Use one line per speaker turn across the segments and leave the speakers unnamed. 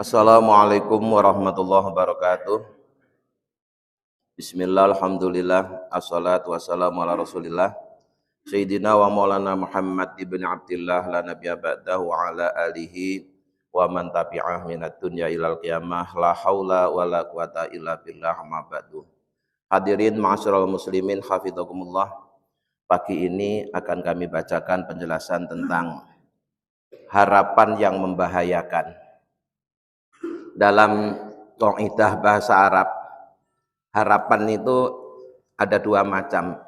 Assalamualaikum warahmatullahi wabarakatuh. Bismillah, alhamdulillah, assalatu wassalamu ala rasulillah Sayyidina wa maulana Muhammad ibn Abdillah la nabiyya ba'dahu wa ala alihi wa man tabi'ah minat dunya ilal qiyamah la haula wa la quwata illa billah ma ba'du. Hadirin ma'asyiral muslimin hafizakumullah. Pagi ini akan kami bacakan penjelasan tentang harapan yang membahayakan. Dalam qaidah bahasa Arab, harapan itu ada dua macam.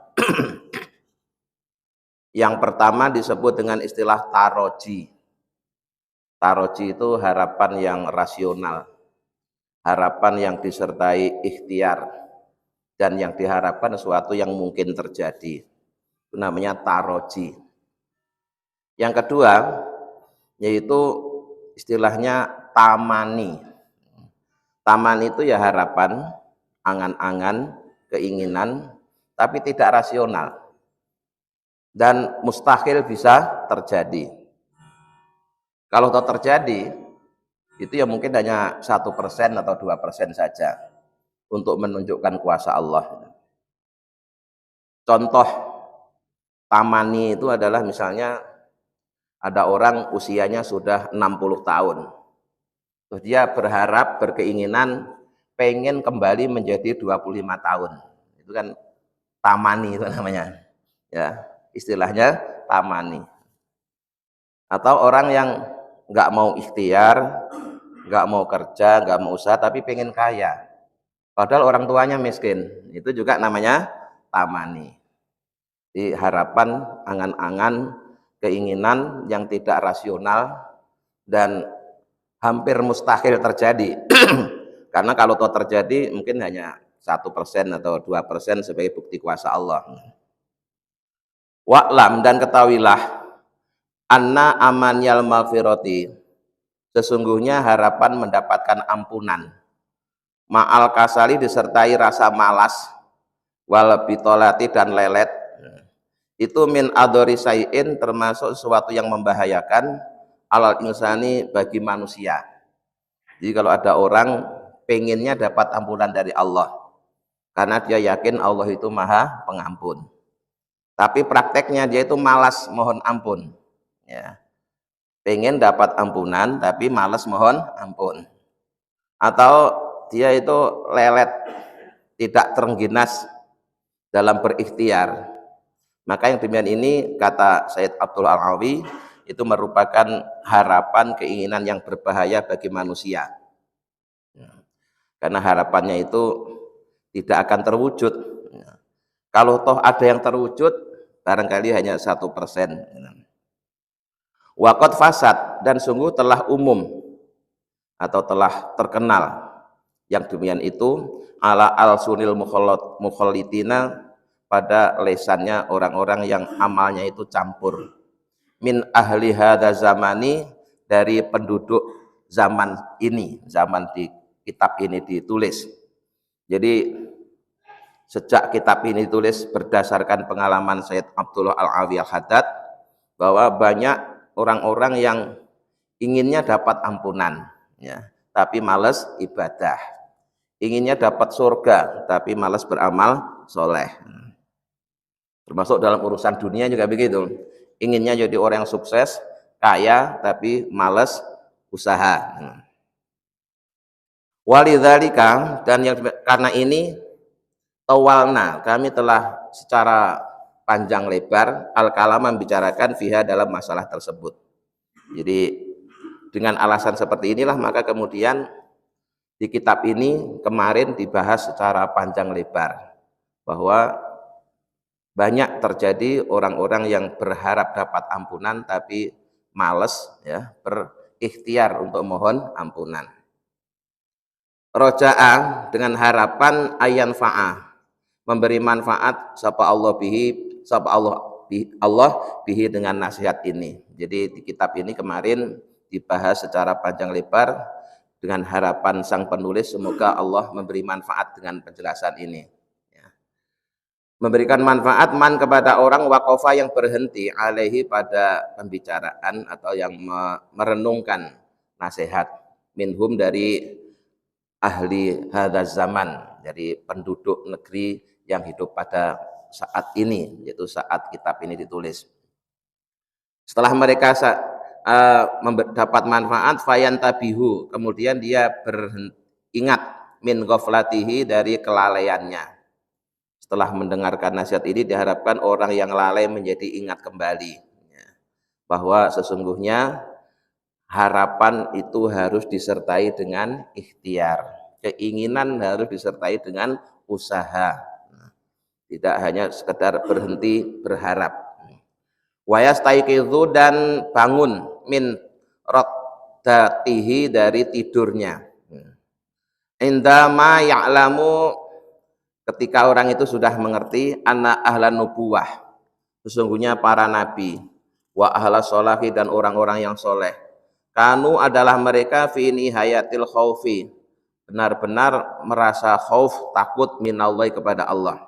Yang pertama disebut dengan istilah taroji. Taroji itu harapan yang rasional, harapan yang disertai ikhtiar, dan yang diharapkan sesuatu yang mungkin terjadi. Itu namanya taroji. Yang kedua yaitu istilahnya tamani. Taman itu ya harapan, angan-angan, keinginan, tapi tidak rasional dan mustahil bisa terjadi. Kalau terjadi, itu ya mungkin hanya 1% atau 2% saja untuk menunjukkan kuasa Allah. Contoh tamani itu adalah misalnya ada orang usianya sudah 60 tahun. Terus dia berharap, berkeinginan pengen kembali menjadi 25 tahun. Itu kan tamani itu namanya. Ya, istilahnya tamani. Atau orang yang nggak mau ikhtiar, nggak mau kerja, nggak mau usaha, tapi pengen kaya. Padahal orang tuanya miskin. Itu juga namanya tamani. Di harapan, angan-angan, keinginan yang tidak rasional dan hampir mustahil terjadi. Karena kalau itu terjadi mungkin hanya 1% atau 2% sebagai bukti kuasa Allah. Wa'lam, dan ketahuilah anna amanyal maghfirati, sesungguhnya harapan mendapatkan ampunan, ma'al kasali disertai rasa malas, wal bitolati dan lelet, itu min adori sayin termasuk sesuatu yang membahayakan alal insani bagi manusia. Jadi kalau ada orang pengennya dapat ampunan dari Allah karena dia yakin Allah itu maha pengampun, tapi prakteknya dia itu malas mohon ampun, ya. Pengen dapat ampunan tapi malas mohon ampun, atau dia itu lelet, tidak terengginas dalam berikhtiar, maka yang demikian ini kata Sayyid Abdul Al-Awi itu merupakan harapan, keinginan yang berbahaya bagi manusia. Karena harapannya itu tidak akan terwujud. Kalau toh ada yang terwujud, barangkali hanya 1%. Waqad fasad, dan sungguh telah umum atau telah terkenal yang demikian itu ala al-sunil mukhallitina, pada lesannya orang-orang yang amalnya itu campur, min ahli hadza zamani, dari penduduk zaman ini, zaman di kitab ini ditulis. Jadi sejak kitab ini ditulis berdasarkan pengalaman Sayyid Abdullah Al-Awi Al-Haddad, bahwa banyak orang-orang yang inginnya dapat ampunan, ya, tapi malas ibadah. Inginnya dapat surga tapi malas beramal soleh. Termasuk dalam urusan dunia juga begitu. Inginnya jadi orang yang sukses, kaya, tapi malas usaha. Walidzalika, dan yang karena ini tawalna, kami telah secara panjang lebar al-kalam membicarakan fiha dalam masalah tersebut. Jadi dengan alasan seperti inilah maka kemudian di kitab ini kemarin dibahas secara panjang lebar bahwa banyak terjadi orang-orang yang berharap dapat ampunan tapi males, ya, berikhtiar untuk mohon ampunan. Roja'a, dengan harapan ayan fa'ah, memberi manfaat sapa Allah bihi, sapa Allah bihi dengan nasihat ini. Jadi di kitab ini kemarin dibahas secara panjang lebar dengan harapan sang penulis semoga Allah memberi manfaat dengan penjelasan ini. Memberikan manfaat man kepada orang wakofa yang berhenti alaihi pada pembicaraan atau yang merenungkan nasihat. minhum dari ahli hadzal zaman, dari penduduk negeri yang hidup pada saat ini, yaitu saat kitab ini ditulis. Setelah mereka mendapat manfaat, fayantabihu, kemudian dia beringat min ghaflatihi, dari kelalaiannya. Setelah mendengarkan nasihat ini diharapkan orang yang lalai menjadi ingat kembali, ya, bahwa sesungguhnya harapan itu harus disertai dengan ikhtiar, keinginan harus disertai dengan usaha, tidak hanya sekedar berhenti berharap. Wayastaiqizu, dan bangun min raddatihi, dari tidurnya. Indama ya'lamu, ketika orang itu sudah mengerti, anna ahlan nubuwah, sesungguhnya para nabi, wa ahlas sholahi, dan orang-orang yang soleh, kanu, adalah mereka, fi nihayatil khaufi, benar-benar merasa khauf, takut, minallahi, kepada Allah.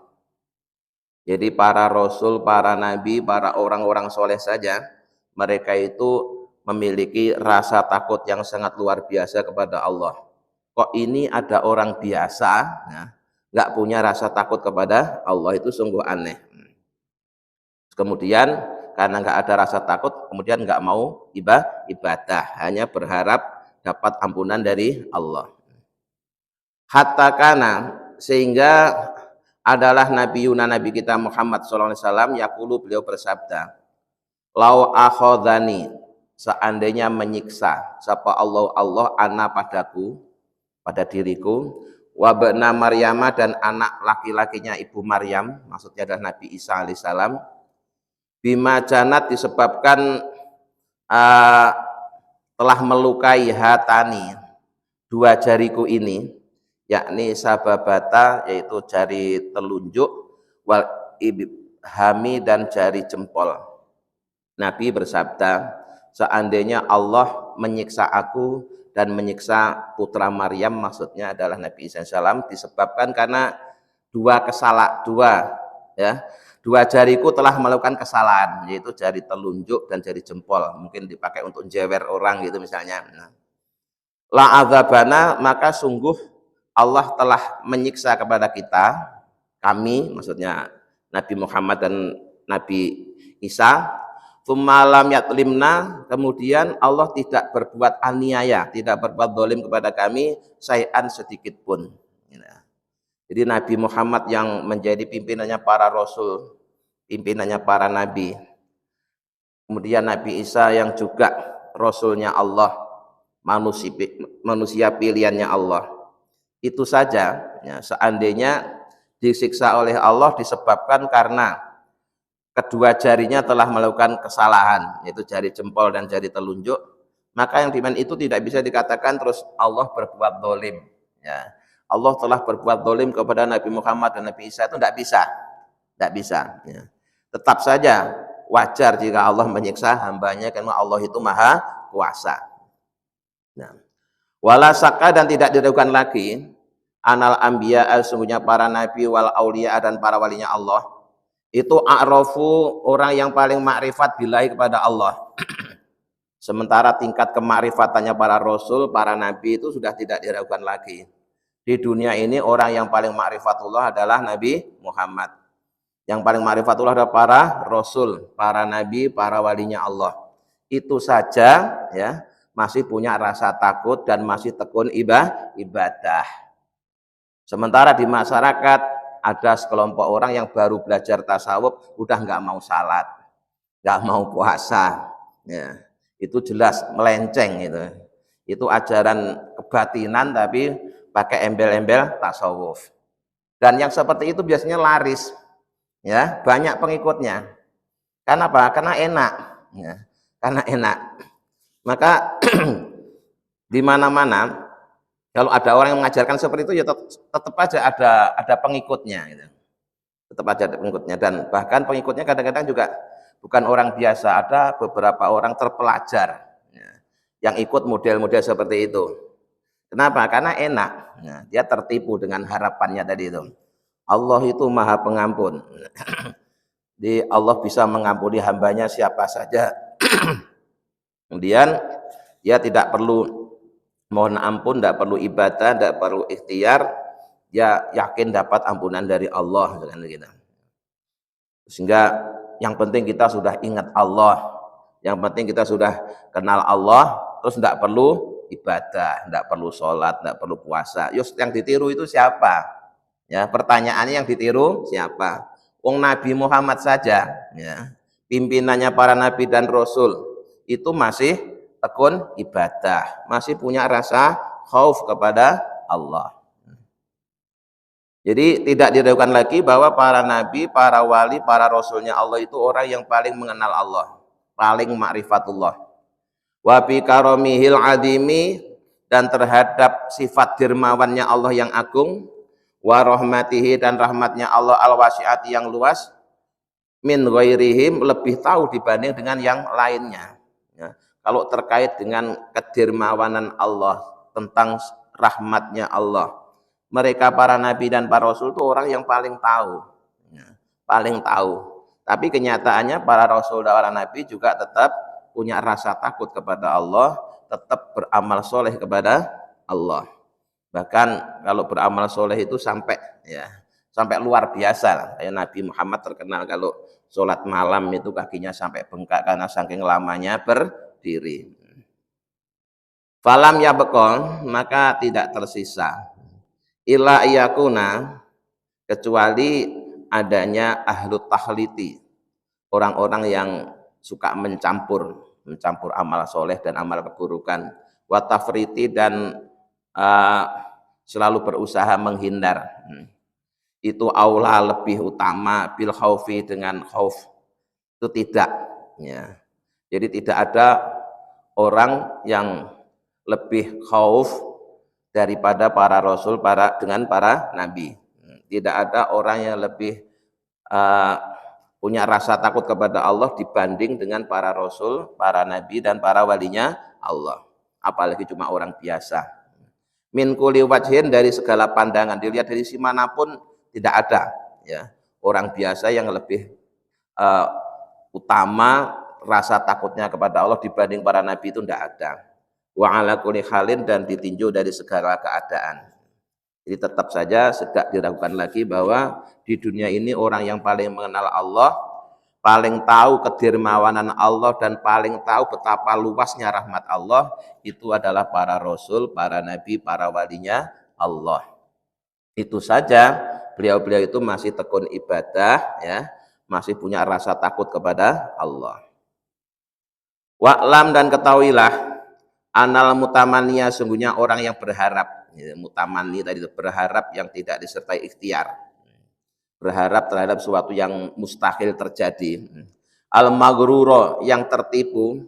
Jadi para rasul, para nabi, para orang-orang soleh saja, mereka itu memiliki rasa takut yang sangat luar biasa kepada Allah. Kok ini ada orang biasa, ya, nggak punya rasa takut kepada Allah, itu sungguh aneh. Kemudian karena nggak ada rasa takut, kemudian nggak mau ibadah, hanya berharap dapat ampunan dari Allah. Hatta kana, sehingga adalah nabi kita Muhammad SAW, yaqulu, beliau bersabda, lau akhodani, seandainya menyiksa sapa Allah ana, padaku, pada diriku, wabna Maryam, dan anak laki-lakinya ibu Maryam, maksudnya adalah Nabi Isa alaihissalam, bima janat, disebabkan telah melukai hatani, dua jariku ini, yakni sababata, yaitu jari telunjuk, wal ibhami, dan jari jempol. Nabi bersabda, seandainya Allah menyiksa aku dan menyiksa putra Maryam, maksudnya adalah Nabi Isa SAW, disebabkan karena dua jariku telah melakukan kesalahan, yaitu jari telunjuk dan jari jempol, mungkin dipakai untuk jewer orang gitu misalnya. La adzabana, maka sungguh Allah telah menyiksa kepada kita, kami, maksudnya Nabi Muhammad dan Nabi Isa, tsummalam yatlimna, kemudian Allah tidak berbuat aniaya, tidak berbuat zalim kepada kami, syai'an, sedikit pun. Jadi Nabi Muhammad yang menjadi pimpinannya para rasul, pimpinannya para nabi, kemudian Nabi Isa yang juga rasulnya Allah, manusia pilihannya Allah, itu saja, ya, seandainya disiksa oleh Allah disebabkan karena kedua jarinya telah melakukan kesalahan, yaitu jari jempol dan jari telunjuk, maka yang dimaksud itu tidak bisa dikatakan terus Allah berbuat zalim, ya. Allah telah berbuat zalim kepada Nabi Muhammad dan Nabi Isa, itu tidak bisa, ya. Tetap saja wajar jika Allah menyiksa hambanya, karena Allah itu maha kuasa. Nah, wala saka, dan tidak diragukan lagi, anal anbiya, sesungguhnya para nabi, wal auliya, dan para walinya Allah, itu a'rafu, orang yang paling makrifat billahi, kepada Allah. Sementara tingkat kemakrifatannya para rasul, para nabi itu sudah tidak diragukan lagi. Di dunia ini orang yang paling makrifatullah adalah Nabi Muhammad. Yang paling makrifatullah adalah para rasul, para nabi, para walinya Allah. Itu saja, ya, masih punya rasa takut dan masih tekun ibadah. Sementara di masyarakat ada sekelompok orang yang baru belajar tasawuf, udah nggak mau salat, nggak mau puasa, ya, itu jelas melenceng itu. Itu ajaran kebatinan tapi pakai embel-embel tasawuf. Dan yang seperti itu biasanya laris, ya, banyak pengikutnya. Karena apa? Karena enak, ya, karena enak. Maka di mana-mana kalau ada orang yang mengajarkan seperti itu, ya tetap aja ada pengikutnya, gitu. Tetap aja ada pengikutnya, dan bahkan pengikutnya kadang-kadang juga bukan orang biasa, ada beberapa orang terpelajar, ya, yang ikut model-model seperti itu. Kenapa? Karena enak, ya, dia tertipu dengan harapannya tadi itu. Allah itu maha pengampun. Jadi Allah bisa mengampuni hambanya siapa saja. Kemudian dia tidak perlu mohon ampun, tidak perlu ibadah, tidak perlu ikhtiar, ya yakin dapat ampunan dari Allah dengan kita. Sehingga yang penting kita sudah ingat Allah, yang penting kita sudah kenal Allah, terus tidak perlu ibadah, tidak perlu sholat, tidak perlu puasa. Yus, yang ditiru itu siapa? Ya, pertanyaannya yang ditiru siapa? Wong Nabi Muhammad saja, ya, pimpinannya para nabi dan rasul itu masih tekun ibadah, masih punya rasa khauf kepada Allah. Jadi tidak diragukan lagi bahwa para nabi, para wali, para rasulnya Allah itu orang yang paling mengenal Allah, paling ma'rifatullah. Wa bi karamihil adimi, dan terhadap sifat dermawannya Allah yang agung, wa rahmatihi, dan rahmatnya Allah al-wasi'ati yang luas, min ghairihim, lebih tahu dibanding dengan yang lainnya. Ya. Kalau terkait dengan kedermawanan Allah, tentang rahmatnya Allah, mereka para nabi dan para rasul itu orang yang paling tahu, ya, paling tahu. Tapi kenyataannya para rasul dan para nabi juga tetap punya rasa takut kepada Allah, tetap beramal soleh kepada Allah. Bahkan kalau beramal soleh itu sampai, ya, sampai luar biasa. Kayak Nabi Muhammad terkenal kalau sholat malam itu kakinya sampai bengkak karena saking lamanya berdiri. Falam ya bekol, maka tidak tersisa illa iyakuna, kecuali adanya ahlu tahliti, orang-orang yang suka mencampur amal soleh dan amal keburukan, wa tafriti, dan selalu berusaha menghindar. Itu aula, lebih utama, bil khaufi, dengan khauf, itu tidak, ya. Jadi tidak ada orang yang lebih khauf daripada para rasul dengan para nabi. Tidak ada orang yang lebih punya rasa takut kepada Allah dibanding dengan para rasul, para nabi, dan para walinya Allah. Apalagi cuma orang biasa. Min kulli wajhin, dari segala pandangan, dilihat dari si manapun tidak ada, ya, orang biasa yang lebih utama rasa takutnya kepada Allah dibanding para nabi, itu tidak ada. Wa ala kulli halin, dan ditinjau dari segala keadaan. Jadi tetap saja tidak diragukan lagi bahwa di dunia ini orang yang paling mengenal Allah, paling tahu kedermawanan Allah, dan paling tahu betapa luasnya rahmat Allah, itu adalah para rasul, para nabi, para walinya Allah. Itu saja beliau-beliau itu masih tekun ibadah, ya, masih punya rasa takut kepada Allah. Wa'lam, dan ketahuilah, anal mutamania, sungguhnya orang yang berharap, ya, mutamani tadi itu berharap yang tidak disertai ikhtiar, berharap terhadap sesuatu yang mustahil terjadi. Al maghruro, yang tertipu,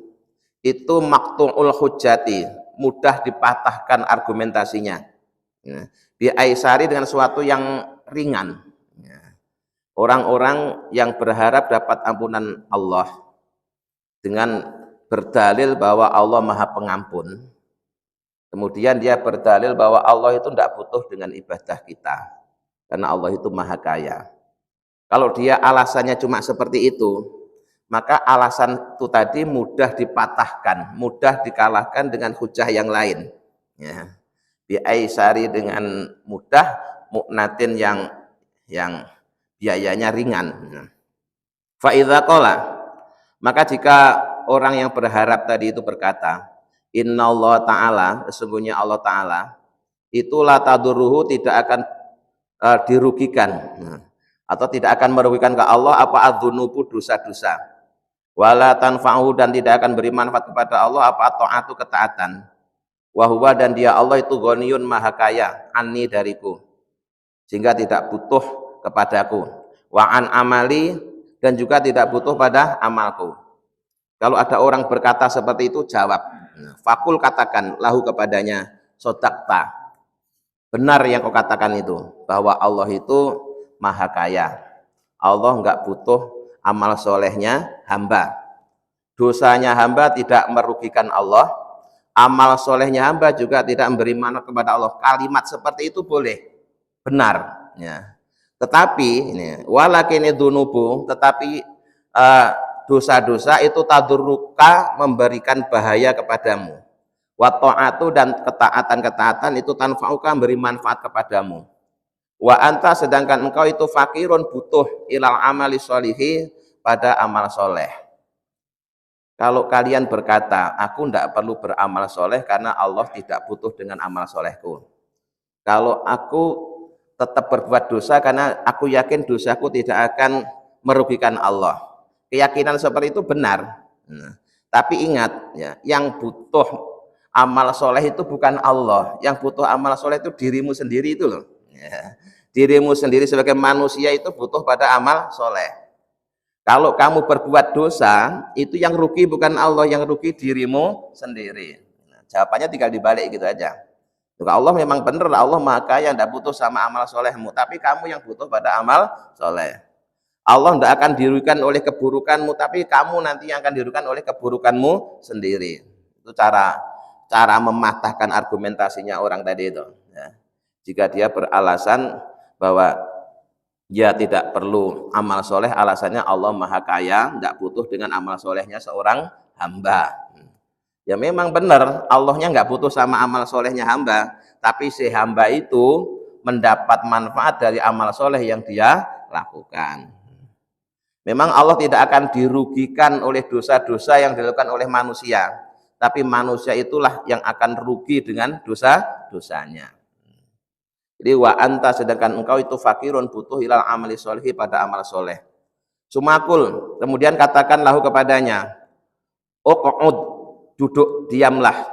itu maqtu'ul hujjati, mudah dipatahkan argumentasinya, ya. Bi aisari, dengan sesuatu yang ringan, ya. Orang-orang yang berharap dapat ampunan Allah dengan berdalil bahwa Allah Maha Pengampun, kemudian dia berdalil bahwa Allah itu tidak butuh dengan ibadah kita, karena Allah itu Maha Kaya. Kalau dia alasannya cuma seperti itu, maka alasan itu tadi mudah dipatahkan, mudah dikalahkan dengan hujah yang lain, ya. Biaisari, dengan mudah, mu'natin, yang biayanya ringan. Fa idza qala, maka jika orang yang berharap tadi itu berkata, innallaha ta'ala, sesungguhnya Allah Ta'ala itu la tadurruhu, tidak akan dirugikan, atau tidak akan merugikan ke Allah apa adzunubu, dosa-dosa, wala tanfa'u, dan tidak akan beri manfaat kepada Allah apa ta'atu, ketaatan, wa huwa, dan dia Allah itu ghaniyun, maha kaya, anni, dariku, sehingga tidak butuh kepadaku, wa an amali, dan juga tidak butuh pada amalku. Kalau ada orang berkata seperti itu, jawab, fakul, katakan, lahu, kepadanya, sodakta, benar yang kau katakan itu, bahwa Allah itu maha kaya. Allah enggak butuh amal solehnya hamba, dosanya hamba tidak merugikan Allah, amal solehnya hamba juga tidak memberi manfaat kepada Allah. Kalimat seperti itu boleh, benar, ya. Tetapi ini walakini dunubu, tetapi dosa-dosa itu tadurruka, memberikan bahaya kepadamu, Wa ta'atu, dan ketaatan-ketaatan itu tanfa'uka, beri manfaat kepadamu. Wa anta, sedangkan engkau itu fakirun, butuh, ilal amali sholihi, pada amal soleh. Kalau kalian berkata, aku tidak perlu beramal soleh karena Allah tidak butuh dengan amal solehku. Kalau aku tetap berbuat dosa karena aku yakin dosaku tidak akan merugikan Allah. Keyakinan seperti itu benar. Nah, tapi ingat, ya, yang butuh amal soleh itu bukan Allah. Yang butuh amal soleh itu dirimu sendiri itu loh. Ya. Dirimu sendiri sebagai manusia itu butuh pada amal soleh. Kalau kamu berbuat dosa, itu yang rugi bukan Allah, yang rugi dirimu sendiri. Nah, jawabannya tinggal dibalik gitu aja. Allah memang benar, Allah Maha Kaya, tidak butuh sama amal solehmu, tapi kamu yang butuh pada amal soleh. Allah tidak akan dirugikan oleh keburukanmu, tapi kamu nanti yang akan dirugikan oleh keburukanmu sendiri. Itu cara mematahkan argumentasinya orang tadi itu. Ya. Jika dia beralasan bahwa dia tidak perlu amal soleh, alasannya Allah Maha Kaya, tidak butuh dengan amal solehnya seorang hamba. Ya memang benar, Allahnya nggak butuh sama amal solehnya hamba, tapi si hamba itu mendapat manfaat dari amal soleh yang dia lakukan. Memang Allah tidak akan dirugikan oleh dosa-dosa yang dilakukan oleh manusia, tapi manusia itulah yang akan rugi dengan dosa-dosanya. Jadi wa anta, sedangkan engkau itu fakirun, butuh, ilal amali sholihi, pada amal soleh. Sumakul, kemudian katakan lahu kepadanya, uq'ud, duduk diamlah,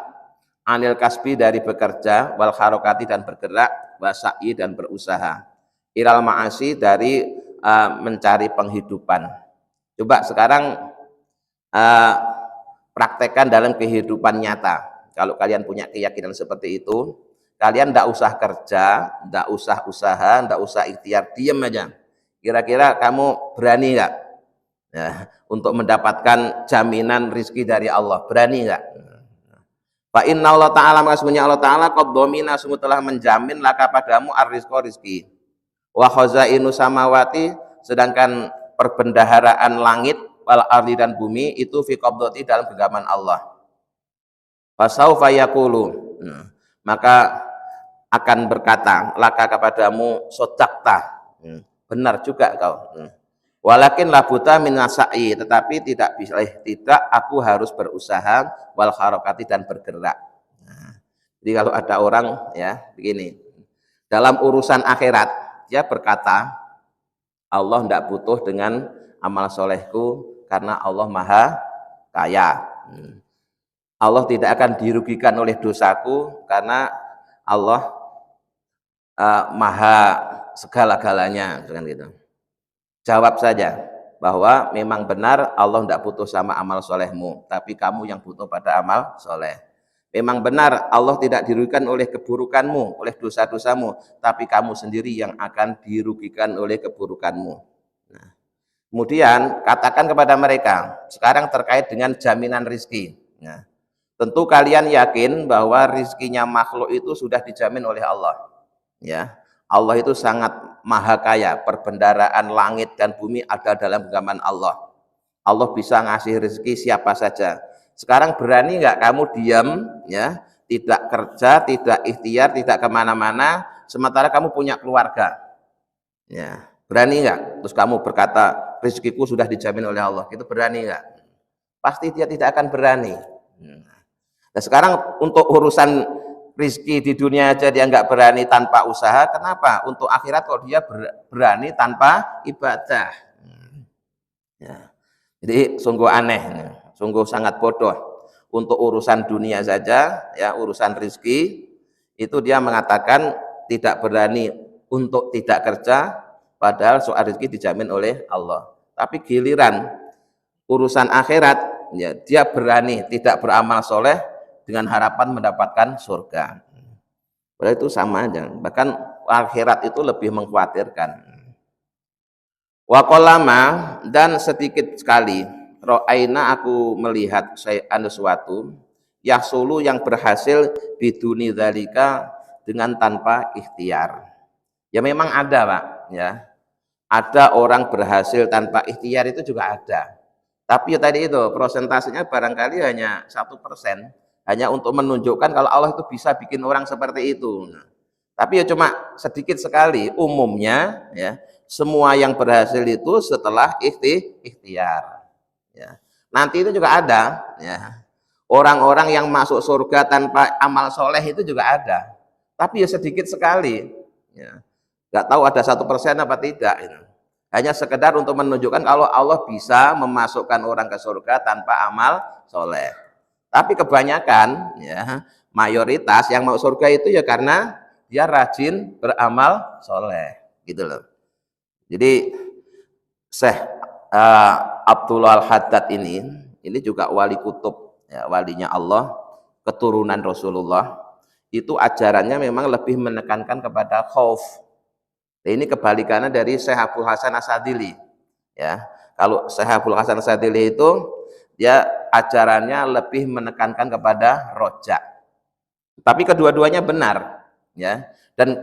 anil kasbi, dari bekerja, wal harokati, dan bergerak, wasa'i, dan berusaha, ilal ma'asi, dari mencari penghidupan. Coba sekarang praktekkan dalam kehidupan nyata. Kalau kalian punya keyakinan seperti itu, kalian tidak usah kerja, tidak usah usaha, tidak usah ikhtiar, diam aja. Kira-kira kamu berani nggak, ya, untuk mendapatkan jaminan rizki dari Allah? Berani nggak? Fa inna Allah Ta'ala, maka sebenarnya Allah Ta'ala qad domina, sungguh telah menjamin laka padamu ar-rizqa, rizki. Wa khazainu samawati, sedangkan perbendaharaan langit, wal ardi, dan bumi, itu fi qabdati, dalam genggaman Allah. Fasaufa yaqulu, maka akan berkata laka kepadamu, sodakta, benar juga kau. Walakin labuta min nasa'i, tetapi tidak aku harus berusaha, wal harokati, dan bergerak. Nah, jadi kalau ada orang, ya begini, dalam urusan akhirat dia berkata, Allah tidak butuh dengan amal solehku karena Allah Maha Kaya. Allah tidak akan dirugikan oleh dosaku karena Allah Maha segala-galanya, gitu. Jawab saja bahwa memang benar Allah tidak butuh sama amal solehmu, tapi kamu yang butuh pada amal soleh. Memang benar Allah tidak dirugikan oleh keburukanmu, oleh dosa-dosamu, tapi kamu sendiri yang akan dirugikan oleh keburukanmu. Nah, kemudian katakan kepada mereka sekarang terkait dengan jaminan rizki. Nah, tentu kalian yakin bahwa rizkinya makhluk itu sudah dijamin oleh Allah. Ya, Allah itu sangat Maha Kaya, perbendaharaan langit dan bumi ada dalam genggaman Allah. Allah bisa ngasih rezeki siapa saja. Sekarang berani nggak kamu diam, ya, tidak kerja, tidak ikhtiar, tidak kemana-mana, sementara kamu punya keluarga? Ya, berani nggak? Terus kamu berkata rezekiku sudah dijamin oleh Allah, itu berani nggak? Pasti dia tidak akan berani. Nah, sekarang untuk urusan rizki di dunia aja dia nggak berani tanpa usaha, kenapa untuk akhirat kok dia berani tanpa ibadah? Ya. Jadi sungguh aneh, sungguh sangat bodoh. Untuk urusan dunia saja, ya, urusan rizki itu dia mengatakan tidak berani untuk tidak kerja, padahal soal rizki dijamin oleh Allah. Tapi giliran urusan akhirat, ya, dia berani tidak beramal soleh dengan harapan mendapatkan surga. Padahal itu sama aja, bahkan akhirat itu lebih mengkhawatirkan. Wakolama, dan sedikit sekali, ro'aina, aku melihat sesuatu, yahsulu, yang berhasil, biduni dzalika, dengan tanpa ikhtiar. Ya memang ada Pak, ya, ada orang berhasil tanpa ikhtiar itu juga ada. Tapi ya tadi itu prosentasenya barangkali hanya 1%. hanya untuk menunjukkan kalau Allah itu bisa bikin orang seperti itu. Nah, tapi ya cuma sedikit sekali. Umumnya ya semua yang berhasil itu setelah ikhtiar. Ya. Nanti itu juga ada. Ya. Orang-orang yang masuk surga tanpa amal soleh itu juga ada. Tapi ya sedikit sekali. Ya. Nggak tahu ada 1% apa tidak. Ya. Hanya sekedar untuk menunjukkan kalau Allah bisa memasukkan orang ke surga tanpa amal soleh. Tapi kebanyakan, ya, mayoritas yang mau surga itu ya karena dia rajin beramal soleh, gitu loh. Jadi Syekh Abdullah Al-Haddad ini juga wali kutub, ya, walinya Allah, keturunan Rasulullah. Itu ajarannya memang lebih menekankan kepada khauf. Ini kebalikannya dari Syekh Abdul Hasan As-Sadili. Ya, kalau Syekh Abdul Hasan As-Sadili itu dia ajarannya lebih menekankan kepada roja. Tapi kedua-duanya benar, ya. Dan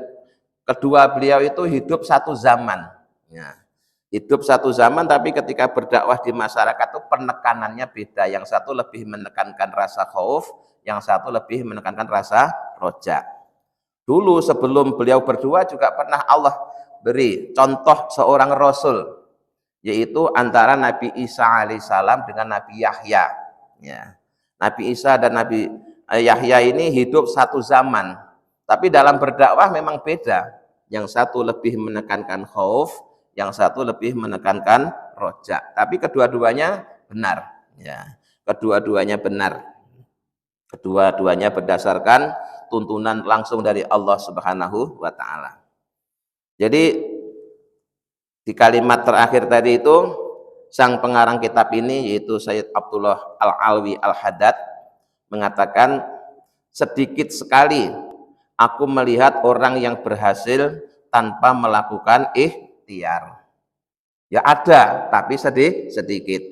kedua beliau itu hidup satu zaman, ya. Hidup satu zaman, tapi ketika berdakwah di masyarakat itu penekanannya beda. Yang satu lebih menekankan rasa khauf, yang satu lebih menekankan rasa roja. Dulu sebelum beliau berdua juga pernah Allah beri contoh seorang rasul, yaitu antara Nabi Isa alaihissalam dengan Nabi Yahya. Ya. Nabi Isa dan Nabi Yahya ini hidup satu zaman, tapi dalam berdakwah memang beda. Yang satu lebih menekankan khauf, yang satu lebih menekankan roja. Tapi kedua-duanya benar. Ya. Kedua-duanya benar. Kedua-duanya berdasarkan tuntunan langsung dari Allah Subhanahu wa Ta'ala. Jadi di kalimat terakhir tadi itu sang pengarang kitab ini yaitu Sayyid Abdullah Al-Alwi Al-Haddad mengatakan, sedikit sekali aku melihat orang yang berhasil tanpa melakukan ikhtiar. Ya ada, tapi sedikit.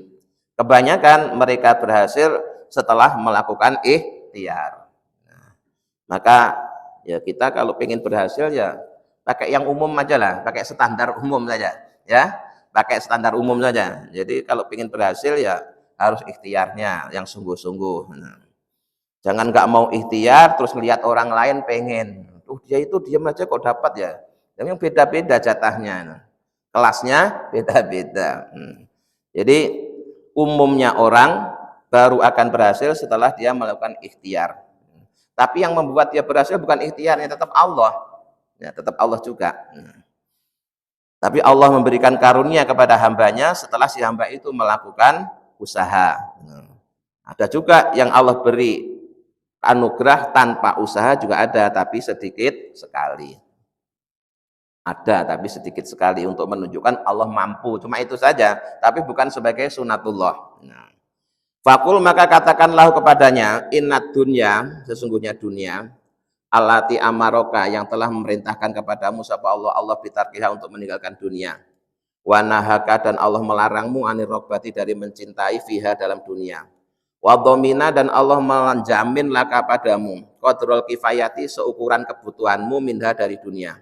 Kebanyakan mereka berhasil setelah melakukan ikhtiar. Nah, maka ya kita kalau pengen berhasil ya pakai yang umum aja lah, pakai standar umum saja, ya, pakai standar umum saja. Jadi kalau pengen berhasil ya harus ikhtiarnya yang sungguh-sungguh. Nah, jangan nggak mau ikhtiar terus lihat orang lain pengen, dia itu diam aja kok dapat ya. Yang beda-beda jatahnya, nah, kelasnya beda-beda. Jadi umumnya orang baru akan berhasil setelah dia melakukan ikhtiar. Tapi yang membuat dia berhasil bukan ikhtiarnya, tetap Allah. Ya, tetap Allah juga. Tapi Allah memberikan karunia kepada hambanya setelah si hamba itu melakukan usaha. Ada juga yang Allah beri anugerah tanpa usaha juga ada, tapi sedikit sekali. Ada, tapi sedikit sekali untuk menunjukkan Allah mampu. Cuma itu saja, tapi bukan sebagai sunatullah. Nah. Fakul maka katakanlah kepadanya, innad dunya, sesungguhnya dunia, alati amaroka yang telah memerintahkan kepadamu sapa Allah bitarkiha untuk meninggalkan dunia. Wa nahaka dan Allah melarangmu anir rogbati dari mencintai fiha dalam dunia. Wa dhamina dan Allah menjamin laka padamu qadrul kifayati seukuran kebutuhanmu minha dari dunia.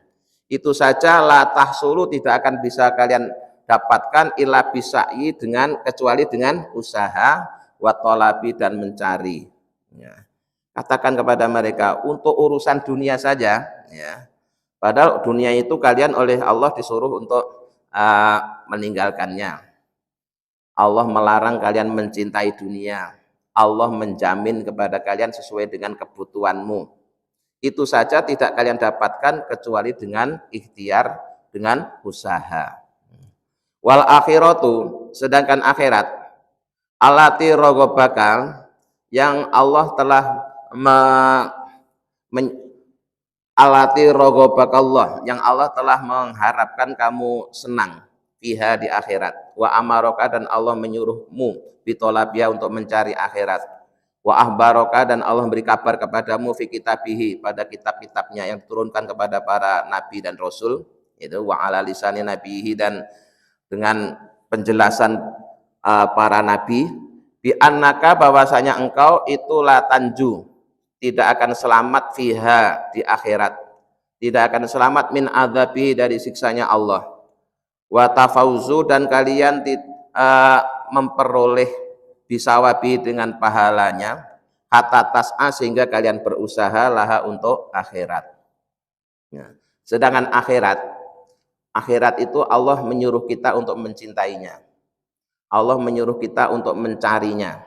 Itu saja la tahsulu tidak akan bisa kalian dapatkan illa bisa'i dengan kecuali dengan usaha wa talabi dan mencari. Ya. Katakan kepada mereka untuk urusan dunia saja, ya. Padahal dunia itu kalian oleh Allah disuruh untuk meninggalkannya. Allah melarang kalian mencintai dunia. Allah menjamin kepada kalian sesuai dengan kebutuhanmu. Itu saja tidak kalian dapatkan kecuali dengan ikhtiar, dengan usaha. Wal akhiratu, sedangkan akhirat alati rogobaka yang Allah telah alati rogobakallah yang Allah telah mengharapkan kamu senang fiha di akhirat. Wa amaroka dan Allah menyuruhmu bitolabia untuk mencari akhirat. Wa ahbaroka dan Allah beri kabar kepadamu fi kitabihi pada kitab-kitabnya yang diturunkan kepada para nabi dan rasul, itu wa ala lisani nabihi dan dengan penjelasan para nabi, bi annaka bahwasanya engkau itu la tanju tidak akan selamat fiha di akhirat, tidak akan selamat min adzabi dari siksanya Allah. Wa tafauzu dan kalian memperoleh bisawabi dengan pahalanya, hatta tas'a sehingga kalian berusaha laha untuk akhirat. Ya. Sedangkan akhirat itu Allah menyuruh kita untuk mencintainya. Allah menyuruh kita untuk mencarinya.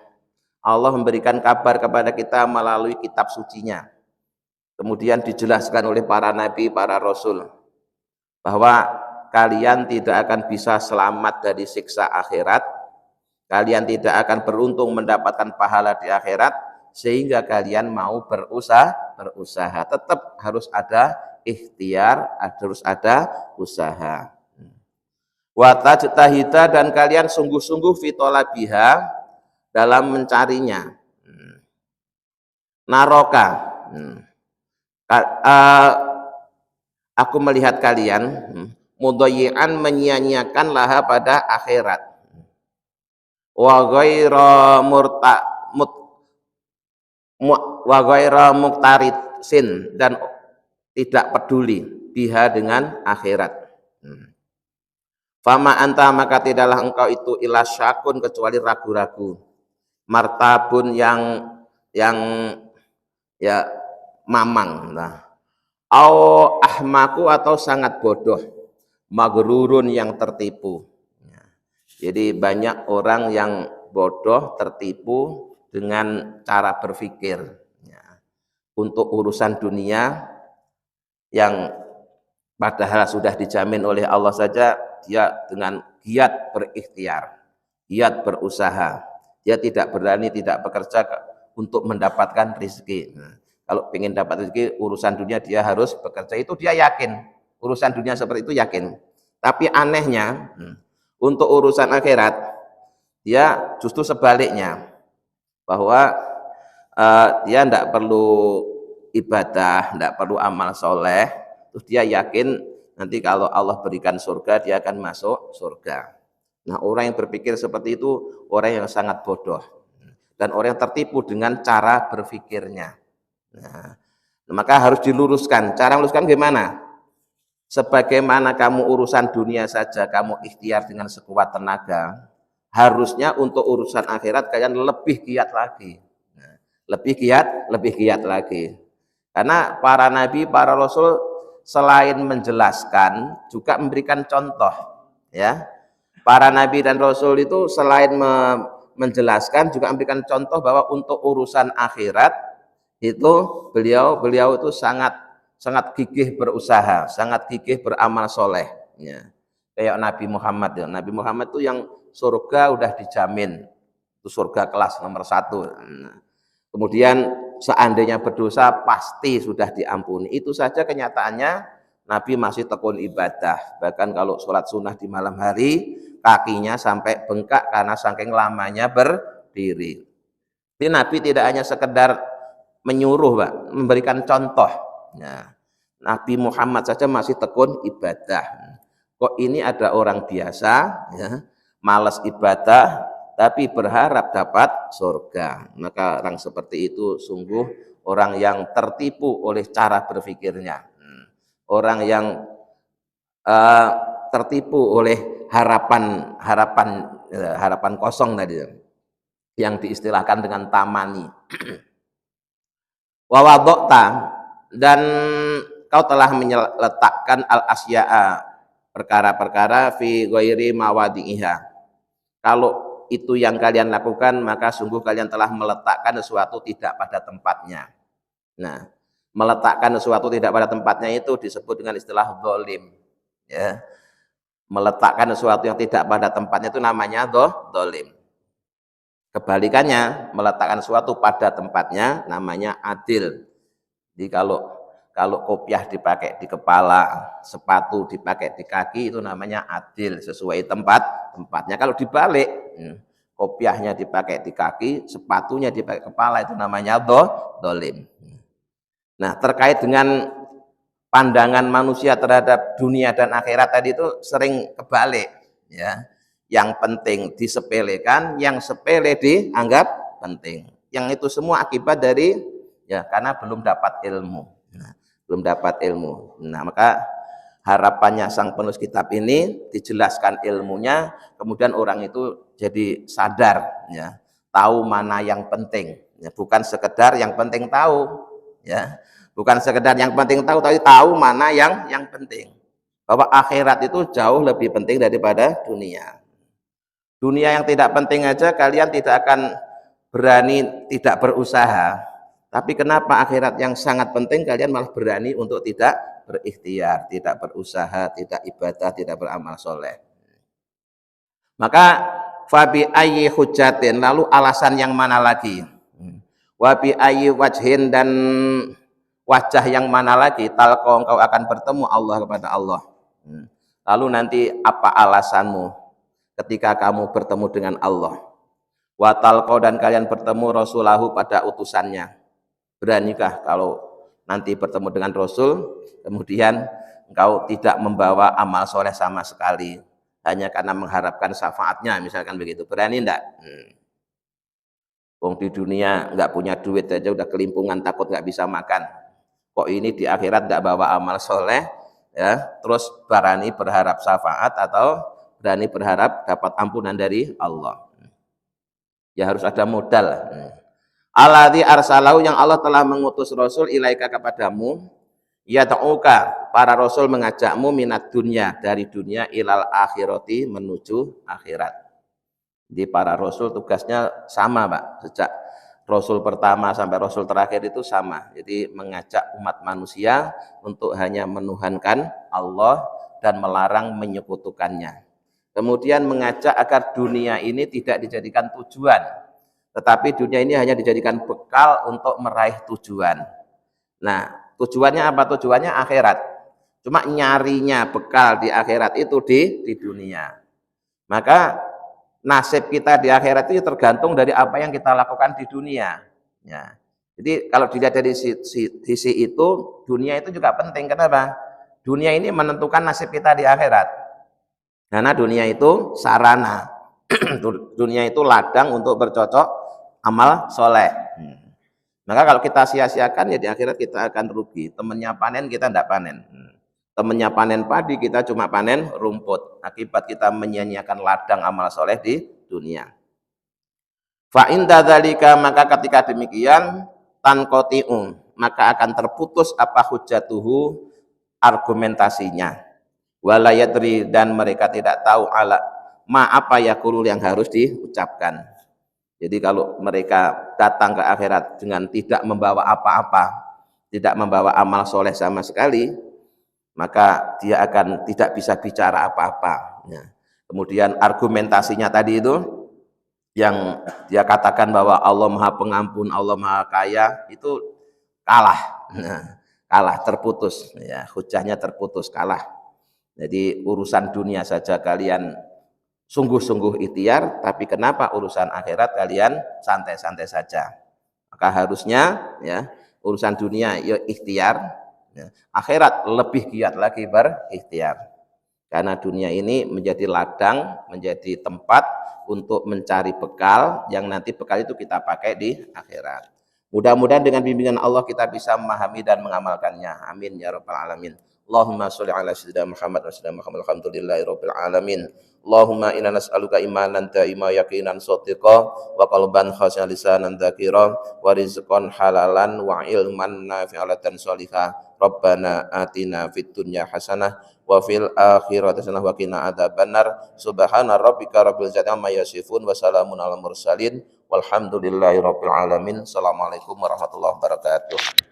Allah memberikan kabar kepada kita melalui kitab sucinya. Kemudian dijelaskan oleh para nabi, para rasul bahwa kalian tidak akan bisa selamat dari siksa akhirat, kalian tidak akan beruntung mendapatkan pahala di akhirat, sehingga kalian mau berusaha. Tetap harus ada ikhtiar, harus ada usaha. Wa tajtahida, dan kalian sungguh-sungguh fitolabiha dalam mencarinya. Naroka, aku melihat kalian mudayyi'an, menyia-nyiakan laha pada akhirat, wa ghaira muqtaridsin, dan tidak peduli biha dengan akhirat. Fama anta, maka tidaklah engkau itu ila syakun, kecuali ragu-ragu, martabun yang ya mamang, au ahmaku, atau sangat bodoh, magrurun, yang tertipu. Jadi banyak orang yang bodoh, tertipu dengan cara berpikir untuk urusan dunia yang padahal sudah dijamin oleh Allah saja. Dia dengan giat berikhtiar, giat berusaha, dia tidak berani, tidak bekerja untuk mendapatkan rezeki. Kalau ingin dapat rezeki urusan dunia dia harus bekerja, itu dia yakin urusan dunia seperti itu, yakin. Tapi anehnya untuk urusan akhirat dia justru sebaliknya, bahwa dia tidak perlu ibadah, tidak perlu amal soleh, terus dia yakin nanti kalau Allah berikan surga dia akan masuk surga. Nah, orang yang berpikir seperti itu orang yang sangat bodoh dan orang yang tertipu dengan cara berpikirnya. Nah, maka harus diluruskan. Cara meluruskan gimana? Sebagaimana kamu urusan dunia saja kamu ikhtiar dengan sekuat tenaga, harusnya untuk urusan akhirat kalian lebih giat lagi. Nah, lebih giat lagi. Karena para nabi, para rasul selain menjelaskan juga memberikan contoh, ya. Para nabi dan rasul itu selain menjelaskan juga memberikan contoh bahwa untuk urusan akhirat itu beliau itu sangat gigih berusaha, sangat gigih beramal soleh, ya. Kayak Nabi Muhammad, ya. Nabi Muhammad itu yang surga udah dijamin, itu surga kelas nomor 1. Kemudian seandainya berdosa pasti sudah diampuni. Itu saja kenyataannya Nabi masih tekun ibadah. Bahkan kalau sholat sunnah di malam hari kakinya sampai bengkak karena saking lamanya berdiri. Jadi Nabi tidak hanya sekedar menyuruh, Pak, memberikan contoh. Nah, Nabi Muhammad saja masih tekun ibadah. Kok ini ada orang biasa, ya, malas ibadah tapi berharap dapat surga. Maka orang seperti itu sungguh orang yang tertipu oleh cara berpikirnya, orang yang tertipu oleh harapan kosong tadi, yang diistilahkan dengan tamani. Wa wadokta, dan kau telah meletakkan al-asya'a, perkara-perkara, fi ghairi mawadi'iha. Kalau itu yang kalian lakukan, maka sungguh kalian telah meletakkan sesuatu tidak pada tempatnya. Nah, meletakkan sesuatu tidak pada tempatnya itu disebut dengan istilah zalim, ya. Meletakkan sesuatu yang tidak pada tempatnya itu namanya zalim. Kebalikannya, meletakkan sesuatu pada tempatnya namanya adil. Jadi kalau kopiah dipakai di kepala, sepatu dipakai di kaki, itu namanya adil, sesuai tempatnya. Kalau dibalik, kopiahnya dipakai di kaki, sepatunya dipakai kepala, itu namanya zalim. Nah, terkait dengan pandangan manusia terhadap dunia dan akhirat tadi itu sering kebalik, ya. Yang penting disepelekan, yang sepele dianggap penting. Yang itu semua akibat dari, ya, karena belum dapat ilmu. Belum dapat ilmu. Nah, maka harapannya sang penulis kitab ini dijelaskan ilmunya, kemudian orang itu jadi sadar, ya, tahu mana yang penting, Ya, bukan sekedar yang penting tahu, ya. Bukan sekedar yang penting tahu, tapi tahu mana yang penting. Bahwa akhirat itu jauh lebih penting daripada dunia. Dunia yang tidak penting aja kalian tidak akan berani tidak berusaha. Tapi kenapa akhirat yang sangat penting kalian malah berani untuk tidak berikhtiar, tidak berusaha, tidak ibadah, tidak beramal soleh. Maka fabi ayyi hujatin, lalu alasan yang mana lagi? Wabi ayyi wajhin, dan wajah yang mana lagi talqa engkau akan bertemu Allah kepada Allah. Lalu nanti apa alasanmu ketika kamu bertemu dengan Allah? Wa talqa, dan kalian bertemu rasulahu pada utusannya. Beranikah kalau nanti bertemu dengan Rasul kemudian engkau tidak membawa amal soleh sama sekali hanya karena mengharapkan syafaatnya, misalkan begitu? Berani enggak? Wong di dunia nggak punya duit aja udah kelimpungan, takut nggak bisa makan, kok ini di akhirat nggak bawa amal soleh, ya, terus berani berharap syafaat atau berani berharap dapat ampunan dari Allah? Ya harus ada modal. Alladzi arsalahu, yang Allah telah mengutus Rasul ilaika kepadamu, ya ta'uka, para Rasul mengajakmu minat dunia, dari dunia, ilal akhirati, menuju akhirat. Jadi para Rasul tugasnya sama Pak, sejak Rasul pertama sampai Rasul terakhir itu sama. Jadi mengajak umat manusia untuk hanya menuhankan Allah dan melarang menyekutukannya. Kemudian mengajak agar dunia ini tidak dijadikan tujuan, tetapi dunia ini hanya dijadikan bekal untuk meraih tujuan. Nah, tujuannya apa? Tujuannya akhirat. Cuma nyarinya bekal di akhirat itu di dunia. Maka nasib kita di akhirat itu tergantung dari apa yang kita lakukan di dunia. Ya. Jadi kalau dilihat dari sisi itu, dunia itu juga penting. Kenapa? Dunia ini menentukan nasib kita di akhirat. Karena dunia itu sarana, dunia itu ladang untuk bercocok amal soleh. Maka kalau kita sia-siakan, ya di akhirat kita akan rugi. Temennya panen, kita tidak panen. Temennya panen padi, kita cuma panen rumput. Akibat kita menyia-nyiakan ladang amal soleh di dunia. Fa inda dzalika, maka ketika demikian, tanqati'u, maka akan terputus apa hujatuhu, argumentasinya. Wala yadri, dan mereka tidak tahu ala ma apa yaqulu, yang harus diucapkan. Jadi kalau mereka datang ke akhirat dengan tidak membawa apa-apa, tidak membawa amal soleh sama sekali, maka dia akan tidak bisa bicara apa-apa. Ya. Kemudian argumentasinya tadi itu, yang dia katakan bahwa Allah Maha Pengampun, Allah Maha Kaya, itu kalah. Nah, kalah, terputus. Ya, hujahnya terputus, kalah. Jadi urusan dunia saja kalian sungguh-sungguh ikhtiar, tapi kenapa urusan akhirat kalian santai-santai saja? Maka harusnya, ya, urusan dunia ya ikhtiar, ya, akhirat lebih giat lagi berikhtiar. Karena dunia ini menjadi ladang, menjadi tempat untuk mencari bekal, yang nanti bekal itu kita pakai di akhirat. Mudah-mudahan dengan bimbingan Allah kita bisa memahami dan mengamalkannya. Amin ya rabbal alamin. Allahumma sholli ala sayyidina Muhammad wa sallam. Alhamdulillahi rabbil alamin. Allahumma inna nas'aluka imanan da'ima, yaqinan shadiqa, wa qalban khashi'an, lisanan dzakira, wa rizqan halalan, wa ilman nafi'atan sholihah. Rabbana atina fid dunya hasanah wa fil akhirati hasanah wa qina adzabannar. Subhana rabbika rabbil izzati amma yasifun, wa salamun alal mursalin, walhamdulillahi rabbil alamin. Assalamualaikum warahmatullahi wabarakatuh.